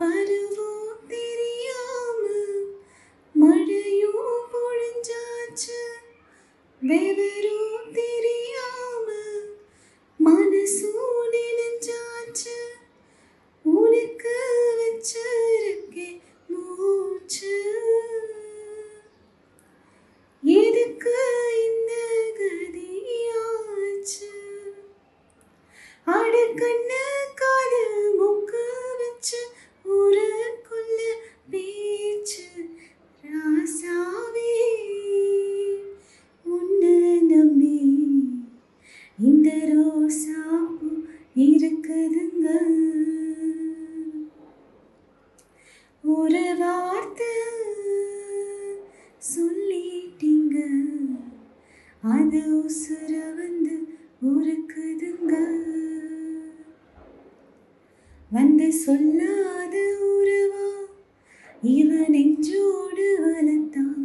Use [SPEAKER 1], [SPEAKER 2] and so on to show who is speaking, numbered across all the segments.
[SPEAKER 1] பருவம் தெரியாம மழையும் பொழிஞ்சாச்சு, விவரம் தெரியாம மனசும் நினைஞ்சாச்சு, உனக்கு வச்சிருக்கே மூச்சு. எதுக்கு இந்த கதியாச்சு? அடக்கண்ண கால மூக்கு வச்சு ஊருக்குள்ள பேச்சு. ராசாவே உன்னை நம்பி இந்த ரோசாப்பூ இருக்குதுங்க. ஒரு வார்த்தை சொல்லிட்டீங்க, அது உசுர வந்து உருக்குதுங்க. வந்து சொல்லாத உறவா இவன் நெஞ்சோடு வளர்த்தான்,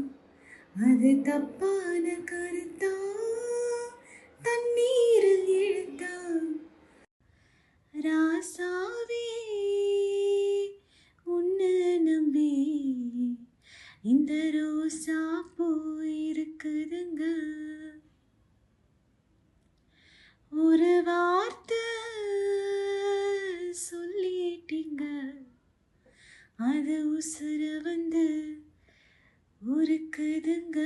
[SPEAKER 1] அது தப்பான கருத்தா தண்ணீரில் இழுத்தான். ராசாவே உன்னை நம்பி இந்த ரோசா பூ இருக்குதுங்க. ஒரு வார்த்தை சொல்லிட்டீங்க, அது உசுர வந்து உருக்குதுங்க.